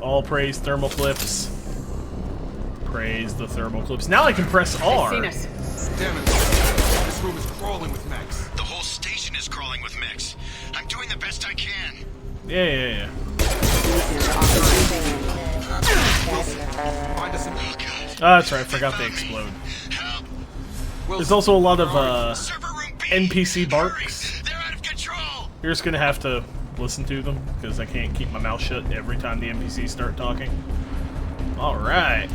All praise thermal clips. Praise the thermal clips. Now I can press R. They've seen us. Damn it. This room is crawling with mechs. The whole station is crawling with mechs. I'm doing the best I can. Yeah. Find us in Oh, God. That's right, I forgot they explode. Help. There's also a lot of Server room B. NPC barks. Hurry. They're out of control. You're just gonna have to listen to them, because I can't keep my mouth shut every time the NPCs start talking. Alright.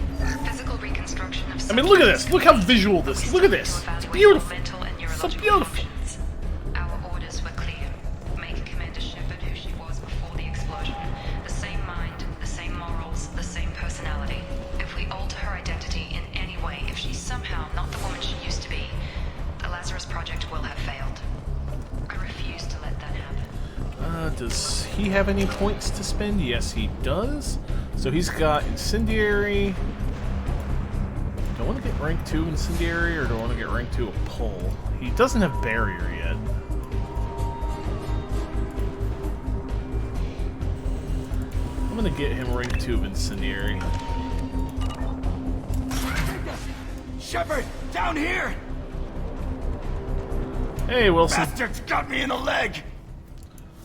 Physical reconstruction of I mean, look at this. Look how visual this is. Look at this. It's beautiful. So beautiful. Our orders were clear. Make Commander Shepard who she was before the explosion. The same mind, the same morals, the same personality. If we alter her identity in any way, if she's somehow not the woman she used to be, the Lazarus Project will have failed. I refuse to let that happen. Does he have any points to spend? Yes, he does. So he's got Incendiary. Do I want to get rank 2 Incendiary, or do I want to get rank 2 a Pull? He doesn't have Barrier yet. I'm going to get him rank 2 of Incendiary. Shepard, down here! Hey, Wilson. Bastards got me in the leg!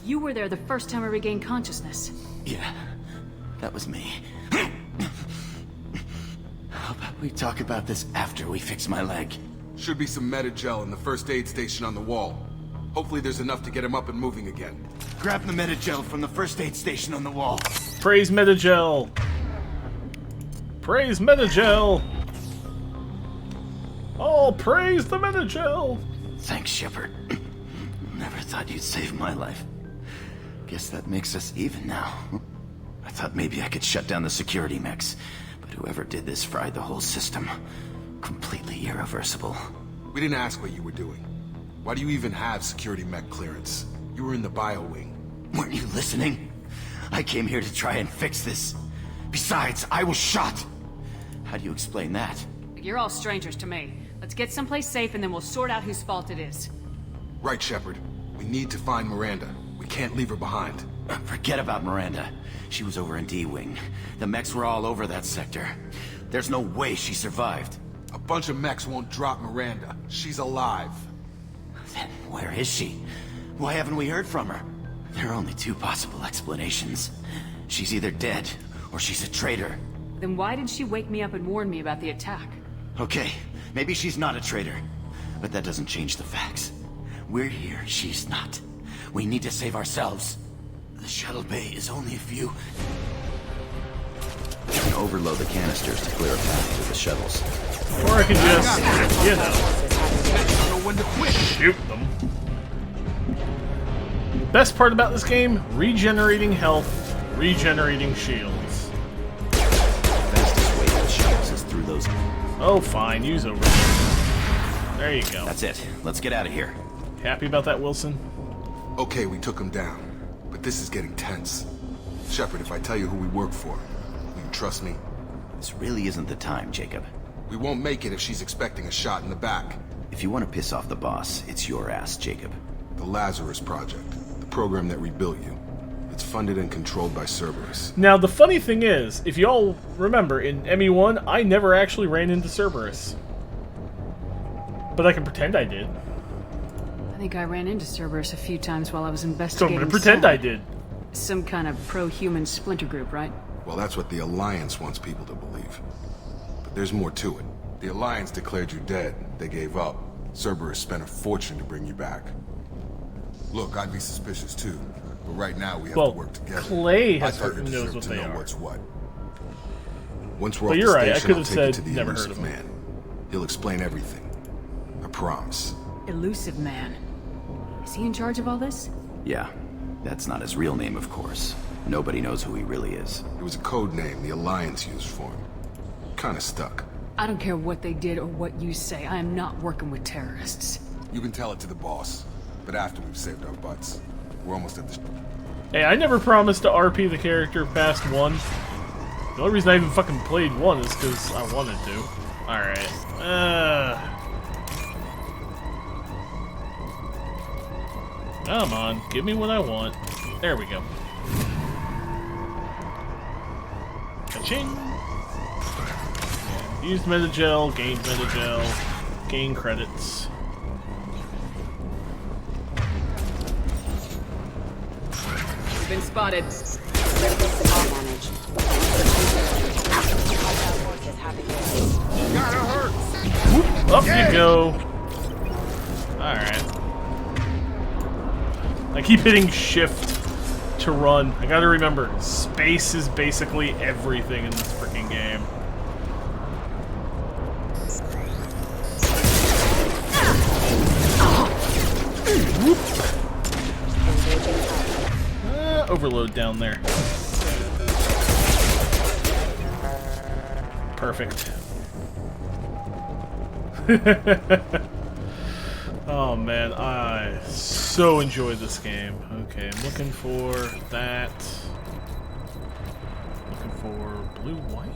You were there the first time I regained consciousness. Yeah, that was me. How about we talk about this after we fix my leg? Should be some Metagel in the first aid station on the wall. Hopefully there's enough to get him up and moving again. Grab the Metagel from the first aid station on the wall. Praise Metagel. Praise Metagel. Oh, praise the Metagel. Thanks, Shepard. Never thought you'd save my life. Guess that makes us even now. I thought maybe I could shut down the security mechs, but whoever did this fried the whole system. Completely irreversible. We didn't ask what you were doing. Why do you even have security mech clearance? You were in the bio wing. Weren't you listening? I came here to try and fix this. Besides, I was shot. How do you explain that? You're all strangers to me. Let's get someplace safe and then we'll sort out whose fault it is. Right, Shepard. We need to find Miranda. We can't leave her behind. Forget about Miranda. She was over in D-Wing. The mechs were all over that sector. There's no way she survived. A bunch of mechs won't drop Miranda. She's alive. Then where is she? Why haven't we heard from her? There are only two possible explanations. She's either dead, or she's a traitor. Then why did she wake me up and warn me about the attack? Okay, maybe she's not a traitor. But that doesn't change the facts. We're here, she's not. We need to save ourselves. The shuttle bay is only a few... You can overload the canisters to clear a path to the shuttles. Or I can just, you know, I don't know when to quit. shoot them. Best part about this game, regenerating health, regenerating shields. The fastest way to the shuttles is through those... Oh, fine, use over. There you go. That's it. Let's get out of here. Happy about that, Wilson? Okay, we took him down. But this is getting tense. Shepard, if I tell you who we work for, will you trust me? This really isn't the time, Jacob. We won't make it if she's expecting a shot in the back. If you want to piss off the boss, it's your ass, Jacob. The Lazarus Project. The program that rebuilt you. It's funded and controlled by Cerberus. Now, the funny thing is, if you all remember, in ME1, I never actually ran into Cerberus. But I can pretend I did. I think I ran into Cerberus a few times while I was So I'm investigating. gonna pretend Sam. I did. Some kind of pro-human splinter group, right? Well, that's what the Alliance wants people to believe. But there's more to it. The Alliance declared you dead. They gave up. Cerberus spent a fortune to bring you back. Look, I'd be suspicious too. But right now we have Well, to work together. Clay I has thought heard you knows deserved what to they know are. what's what. Once we're But off you're the right, I station, could I'll have take you said to the never heard elusive of him. man. He'll explain everything. I promise. Elusive Man. Is he in charge of all this? Yeah, that's not his real name, of course. Nobody knows who he really is. It was a code name the Alliance used for him. Kinda stuck. I don't care what they did or what you say. I am not working with terrorists. You can tell it to the boss. But after we've saved our butts. We're almost at the... Hey, I never promised to RP the character past 1. The only reason I even fucking played 1 is because I wanted to. Alright. Come on, give me what I want. There we go. Ching! Used metagel, gained metagel, gain credits. You've been spotted. I'll manage. Gotta hurt! Whoop, up you go. Alright. I keep hitting shift to run. I gotta remember, space is basically everything in this freaking game. Whoop. Overload down there. Perfect. Oh man, I so enjoy this game. Okay, I'm looking for that. Looking for blue, white?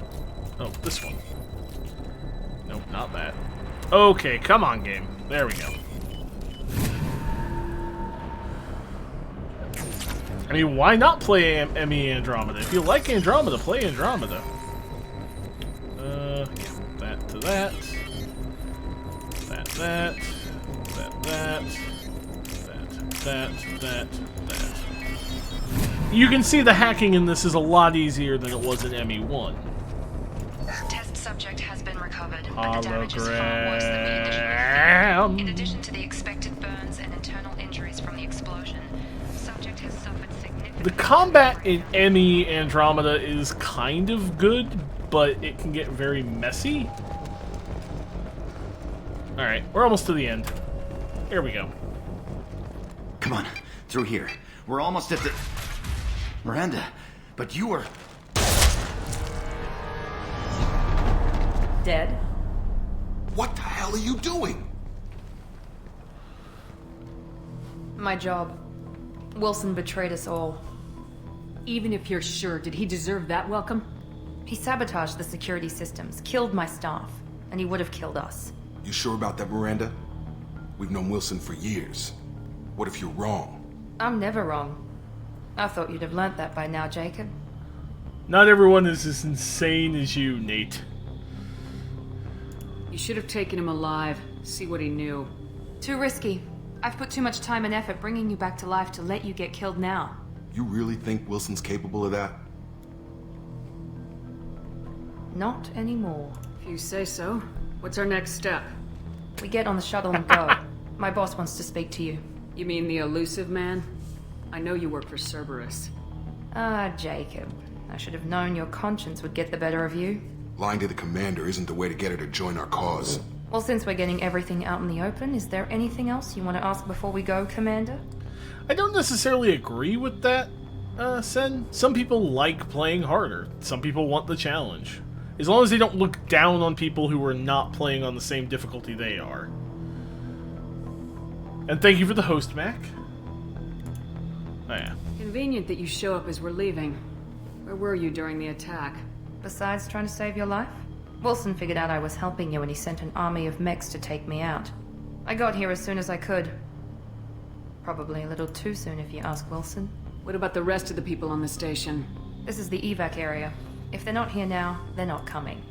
Oh, this one. Nope, not that. Okay, come on, game. There we go. I mean, why not play Emmy Andromeda? If you like Andromeda, play Andromeda. That to that. That. You can see the hacking in this is a lot easier than it was in Emmy 1. Test subject has been recovered, but the damage is far worse than we initially feared. In addition to the expected burns and internal injuries from the explosion, subject has suffered significant... The combat in Emmy Andromeda is kind of good, but it can get very messy. Alright, we're almost to the end. Here we go. Come on, through here. We're almost at the... Miranda, but you were... Dead? What the hell are you doing? My job. Wilson betrayed us all. Even if you're sure, did he deserve that welcome? He sabotaged the security systems, killed my staff, and he would have killed us. You sure about that, Miranda? We've known Wilson for years. What if you're wrong? I'm never wrong. I thought you'd have learnt that by now, Jacob. Not everyone is as insane as you, Nate. You should have taken him alive. See what he knew. Too risky. I've put too much time and effort bringing you back to life to let you get killed now. You really think Wilson's capable of that? Not anymore. If you say so. What's our next step? We get on the shuttle and go. My boss wants to speak to you. You mean the elusive man? I know you work for Cerberus. Ah, Jacob. I should have known your conscience would get the better of you. Lying to the commander isn't the way to get her to join our cause. Well, since we're getting everything out in the open, is there anything else you want to ask before we go, Commander? I don't necessarily agree with that, Sen. Some people like playing harder. Some people want the challenge. As long as they don't look down on people who are not playing on the same difficulty they are. And thank you for the host, Mac. Oh, yeah. Convenient that you show up as we're leaving. Where were you during the attack? Besides trying to save your life? Wilson figured out I was helping you and he sent an army of mechs to take me out. I got here as soon as I could. Probably a little too soon if you ask Wilson. What about the rest of the people on the station? This is the evac area. If they're not here now, they're not coming.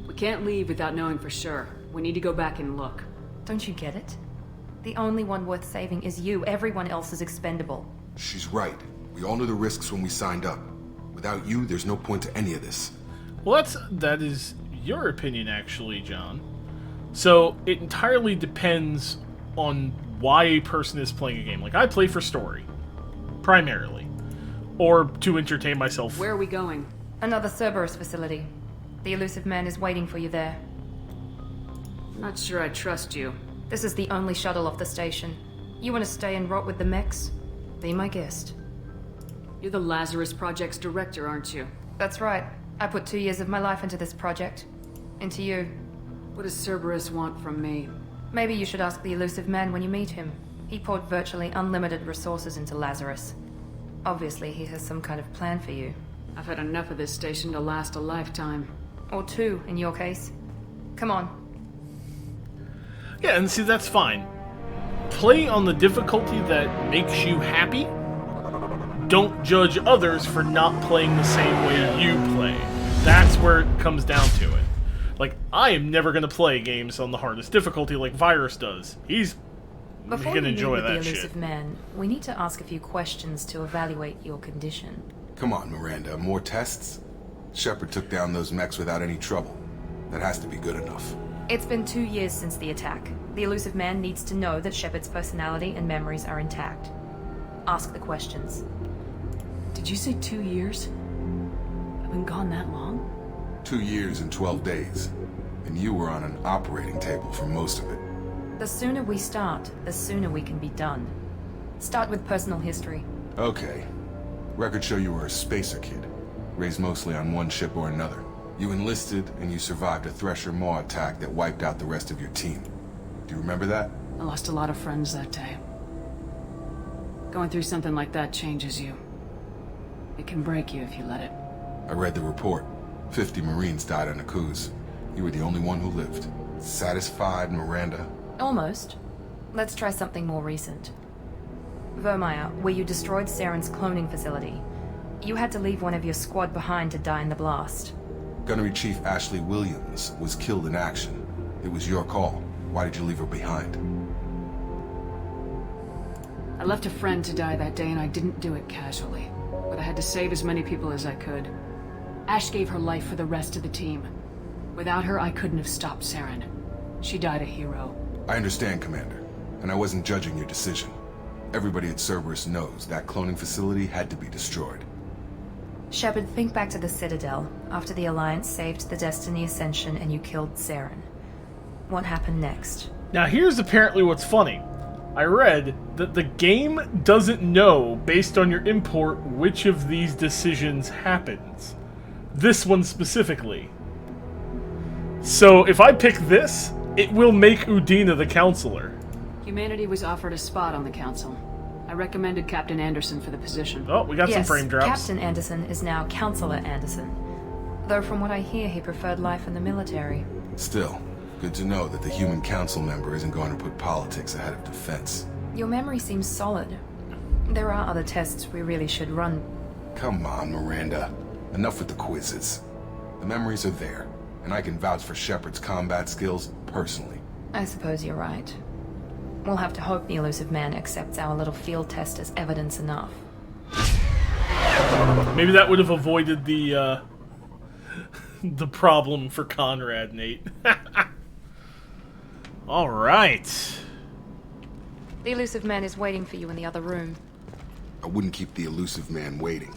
We can't leave without knowing for sure. We need to go back and look. Don't you get it? The only one worth saving is you. Everyone else is expendable. She's right. We all knew the risks when we signed up. Without you, there's no point to any of this. Well, that is your opinion, actually, John. So, it entirely depends on why a person is playing a game. Like, I play for story. Primarily. Or to entertain myself. Where are we going? Another Cerberus facility. The elusive man is waiting for you there. Not sure I trust you. This is the only shuttle off the station. You want to stay and rot with the mechs? Be my guest. You're the Lazarus Project's director, aren't you? That's right. I put 2 years of my life into this project. Into you. What does Cerberus want from me? Maybe you should ask the elusive man when you meet him. He poured virtually unlimited resources into Lazarus. Obviously, he has some kind of plan for you. I've had enough of this station to last a lifetime. Or 2, in your case. Come on. Yeah, and see, that's fine. Play on the difficulty that makes you happy. Don't judge others for not playing the same way you play. That's where it comes down to it. Like, I am never going to play games on the hardest difficulty like Virus does. He's Before going to we meet enjoy with the that elusive shit. man, we need to ask a few questions to evaluate your condition. Come on, Miranda, more tests? Shepard took down those mechs without any trouble. That has to be good enough. It's been 2 years since the attack. The elusive man needs to know that Shepard's personality and memories are intact. Ask the questions. Did you say 2 years? I've been gone that long? 2 years and 12 days. And you were on an operating table for most of it. The sooner we start, the sooner we can be done. Start with personal history. Okay. Records show you were a spacer kid, raised mostly on one ship or another. You enlisted, and you survived a Thresher Maw attack that wiped out the rest of your team. Do you remember that? I lost a lot of friends that day. Going through something like that changes you. It can break you if you let it. I read the report. 50 Marines died on Akuz. You were the only one who lived. Satisfied, Miranda? Almost. Let's try something more recent. Vermeer, where you destroyed Saren's cloning facility. You had to leave one of your squad behind to die in the blast. Gunnery Chief Ashley Williams was killed in action. It was your call. Why did you leave her behind? I left a friend to die that day and I didn't do it casually. But I had to save as many people as I could. Ash gave her life for the rest of the team. Without her, I couldn't have stopped Saren. She died a hero. I understand, Commander, and I wasn't judging your decision. Everybody at Cerberus knows that cloning facility had to be destroyed. Shepard, think back to the Citadel, after the Alliance saved the Destiny Ascension and you killed Saren. What happened next? Now here's apparently what's funny. I read that the game doesn't know, based on your import, which of these decisions happens. This one specifically. So if I pick this, it will make Udina the counselor. Humanity was offered a spot on the council. I recommended Captain Anderson for the position. Oh, we got some Yes, frame drops. Captain Anderson is now Counselor Anderson. Though from what I hear, he preferred life in the military. Still, good to know that the human council member isn't going to put politics ahead of defense. Your memory seems solid. There are other tests we really should run. Come on, Miranda. Enough with the quizzes. The memories are there, and I can vouch for Shepard's combat skills personally. I suppose you're right. We'll have to hope the elusive man accepts our little field test as evidence enough. Maybe that would have avoided the the problem for Conrad, Nate. All right. The elusive man is waiting for you in the other room. I wouldn't keep the elusive man waiting.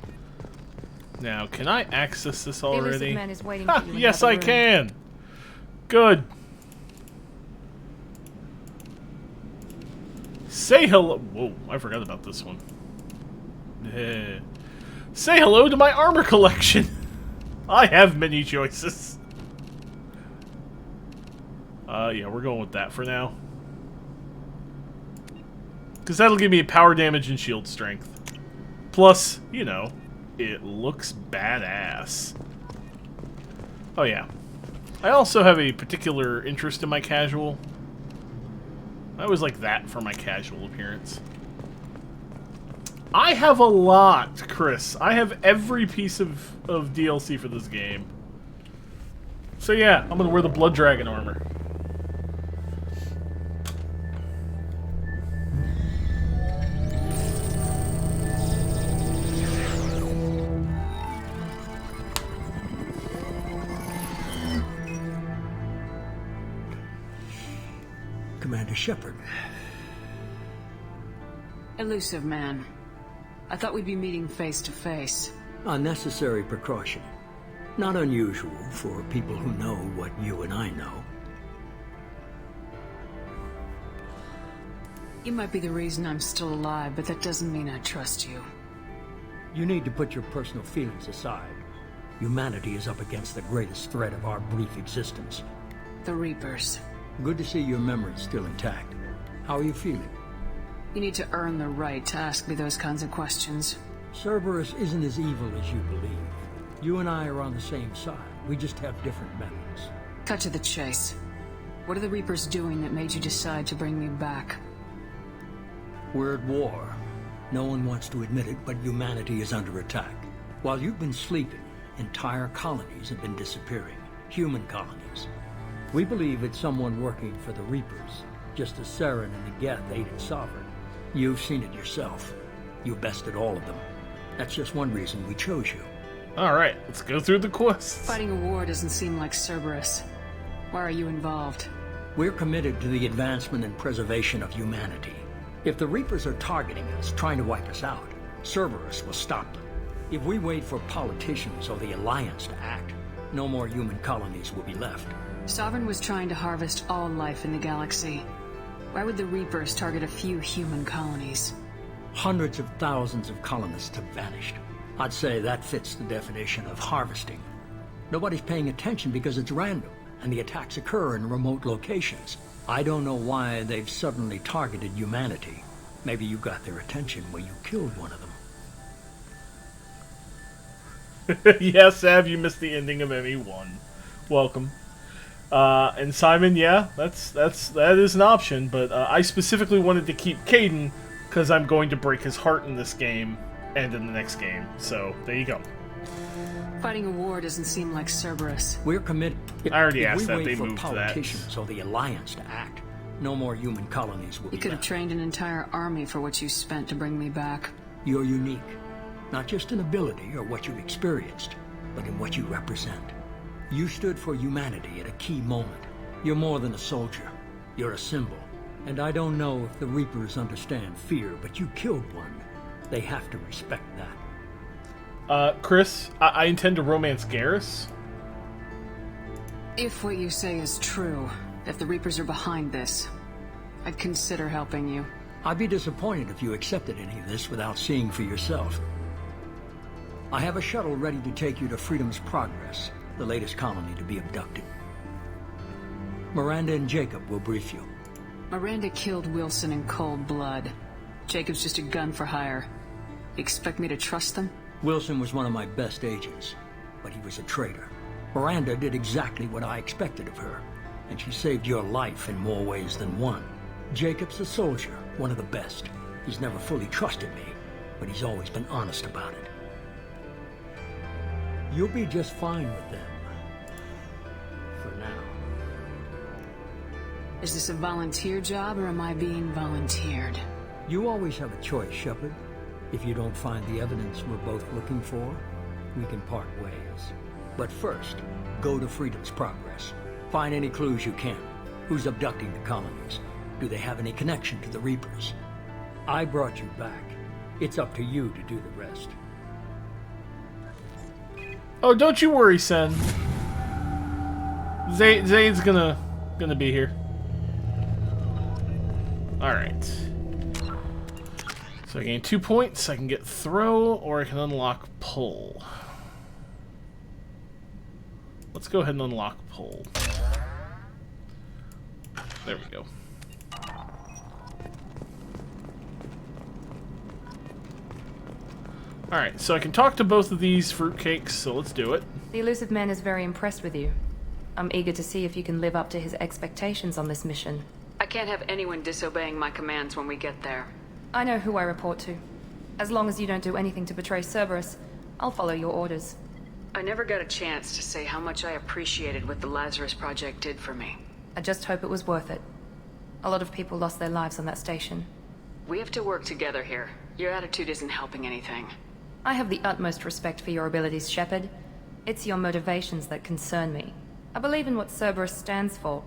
Now, can I access this The already? elusive man is waiting for you in Yes, the other I room. can. Good. Say hello. Whoa, I forgot about this one. Say hello to my armor collection. I have many choices. Yeah, we're going with that for now. Because that'll give me power damage and shield strength. Plus, you know, it looks badass. Oh yeah. I also have a particular interest in my casual. I always like that for my casual appearance. I have a lot, Chris. I have every piece of DLC for this game. So yeah, I'm gonna wear the Blood Dragon armor. Commander Shepard. Elusive man. I thought we'd be meeting face to face. Unnecessary precaution. Not unusual for people who know what you and I know. You might be the reason I'm still alive, but that doesn't mean I trust you. You need to put your personal feelings aside. Humanity is up against the greatest threat of our brief existence. The Reapers. Good to see your memory's still intact. How are you feeling? You need to earn the right to ask me those kinds of questions. Cerberus isn't as evil as you believe. You and I are on the same side. We just have different methods. Cut to the chase. What are the Reapers doing that made you decide to bring me back? We're at war. No one wants to admit it, but humanity is under attack. While you've been sleeping, entire colonies have been disappearing. Human colonies. We believe it's someone working for the Reapers, just as Saren and the Geth aided Sovereign. You've seen it yourself. You bested all of them. That's just one reason we chose you. Alright, let's go through the quests. Fighting a war doesn't seem like Cerberus. Why are you involved? We're committed to the advancement and preservation of humanity. If the Reapers are targeting us, trying to wipe us out, Cerberus will stop them. If we wait for politicians or the Alliance to act, no more human colonies will be left. Sovereign was trying to harvest all life in the galaxy. Why would the Reapers target a few human colonies? Hundreds of thousands of colonists have vanished. I'd say that fits the definition of harvesting. Nobody's paying attention because it's random, and the attacks occur in remote locations. I don't know why they've suddenly targeted humanity. Maybe you got their attention when you killed one of them. Yes, Sav, you missed the ending of ME1. Welcome. And Simon, yeah, that is an option, but I specifically wanted to keep Caden because I'm going to break his heart in this game and in the next game. So there you go. Fighting a war doesn't seem like Cerberus. We're committed. I already asked that. They If we moved wait for that. politicians or the Alliance to act, no more human colonies will You be could have left. trained an entire army for what you spent to bring me back. You're unique, not just in ability or what you've experienced, but in what you represent. You stood for humanity at a key moment. You're more than a soldier. You're a symbol. And I don't know if the Reapers understand fear, but you killed one. They have to respect that. Chris, I intend to romance Garrus. If what you say is true, if the Reapers are behind this, I'd consider helping you. I'd be disappointed if you accepted any of this without seeing for yourself. I have a shuttle ready to take you to Freedom's Progress, the latest colony to be abducted. Miranda and Jacob will brief you. Miranda killed Wilson in cold blood. Jacob's just a gun for hire. You expect me to trust them? Wilson was one of my best agents, but he was a traitor. Miranda did exactly what I expected of her, and she saved your life in more ways than one. Jacob's a soldier, one of the best. He's never fully trusted me, but he's always been honest about it. You'll be just fine with them. For now. Is this a volunteer job, or am I being volunteered? You always have a choice, Shepard. If you don't find the evidence we're both looking for, we can part ways. But first, go to Freedom's Progress. Find any clues you can. Who's abducting the colonies? Do they have any connection to the Reapers? I brought you back. It's up to you to do the rest. Oh, don't you worry, Sen. Zayd's gonna be here. Alright. So I gain 2 points. I can get throw, or I can unlock pull. Let's go ahead and unlock pull. There we go. Alright, so I can talk to both of these fruitcakes, so let's do it. The elusive man is very impressed with you. I'm eager to see if you can live up to his expectations on this mission. I can't have anyone disobeying my commands when we get there. I know who I report to. As long as you don't do anything to betray Cerberus, I'll follow your orders. I never got a chance to say how much I appreciated what the Lazarus Project did for me. I just hope it was worth it. A lot of people lost their lives on that station. We have to work together here. Your attitude isn't helping anything. I have the utmost respect for your abilities, Shepard. It's your motivations that concern me. I believe in what Cerberus stands for.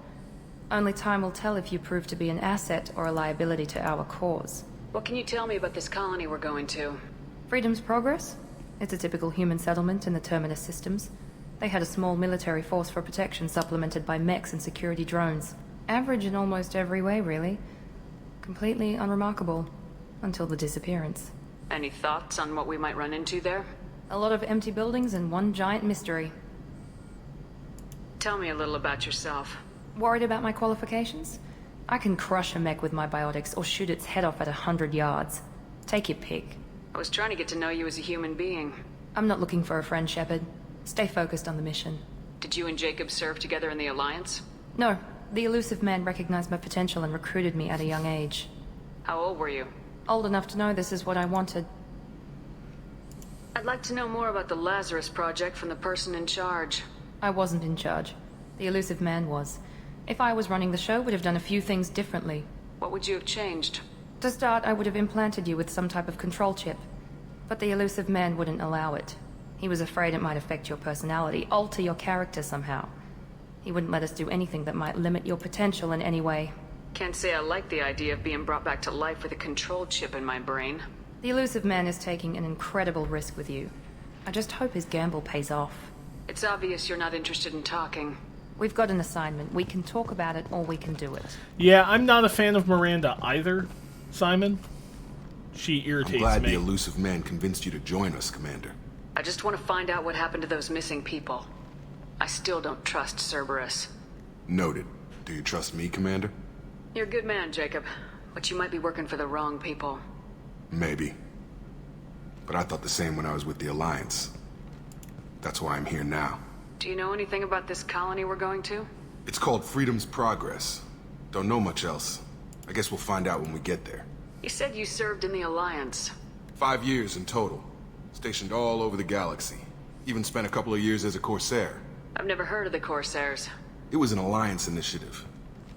Only time will tell if you prove to be an asset or a liability to our cause. What can you tell me about this colony we're going to? Freedom's Progress? It's a typical human settlement in the Terminus systems. They had a small military force for protection supplemented by mechs and security drones. Average in almost every way, really. Completely unremarkable. Until the disappearance. Any thoughts on what we might run into there? A lot of empty buildings and one giant mystery. Tell me a little about yourself. Worried about my qualifications? I can crush a mech with my biotics or shoot its head off at 100 yards. Take your pick. I was trying to get to know you as a human being. I'm not looking for a friend, Shepard. Stay focused on the mission. Did you and Jacob serve together in the Alliance? No. The elusive man recognized my potential and recruited me at a young age. How old were you? Old enough to know this is what I wanted. I'd like to know more about the Lazarus Project from the person in charge. I wasn't in charge. The elusive man was. If I was running the show, would have done a few things differently. What would you have changed? To start, I would have implanted you with some type of control chip. But the elusive man wouldn't allow it. He was afraid it might affect your personality, alter your character somehow. He wouldn't let us do anything that might limit your potential in any way. Can't say I like the idea of being brought back to life with a control chip in my brain. The elusive man is taking an incredible risk with you. I just hope his gamble pays off. It's obvious you're not interested in talking. We've got an assignment. We can talk about it or we can do it. Yeah, I'm not a fan of Miranda either, Simon. She irritates I'm glad me. the elusive man convinced you to join us, Commander. I just want to find out what happened to those missing people. I still don't trust Cerberus. Noted. Do you trust me, Commander? You're a good man, Jacob. But you might be working for the wrong people. Maybe. But I thought the same when I was with the Alliance. That's why I'm here now. Do you know anything about this colony we're going to? It's called Freedom's Progress. Don't know much else. I guess we'll find out when we get there. You said you served in the Alliance. 5 years in total. Stationed all over the galaxy. Even spent a couple of years as a Corsair. I've never heard of the Corsairs. It was an Alliance initiative.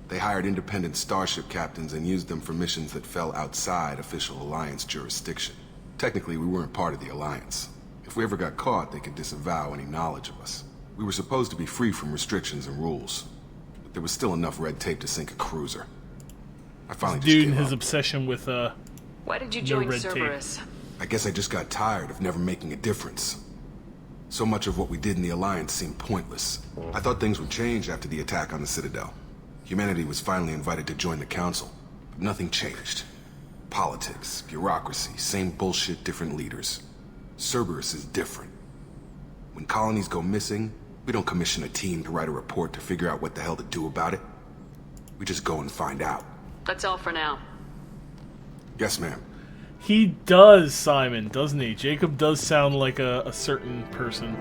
They hired independent starship captains and used them for missions that fell outside official Alliance jurisdiction. Technically, we weren't part of the Alliance. If we ever got caught, they could disavow any knowledge of us. We were supposed to be free from restrictions and rules. But there was still enough red tape to sink a cruiser. I finally just Dude gave and his up. obsession with Why did you No join red tape. Cerberus? I guess I just got tired of never making a difference. So much of what we did in the Alliance seemed pointless. I thought things would change after the attack on the Citadel. Humanity was finally invited to join the Council, but nothing changed. Politics, bureaucracy, same bullshit, different leaders. Cerberus is different. When colonies go missing, we don't commission a team to write a report to figure out what the hell to do about it. We just go and find out. That's all for now. Yes, ma'am. He does, Simon, doesn't he? Jacob does sound like a certain person.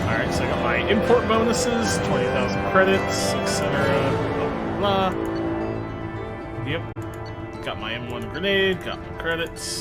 Alright, so I got my import bonuses, 20,000 credits, etc. Blah, blah, blah. Yep. Got my M1 grenade, got my credits.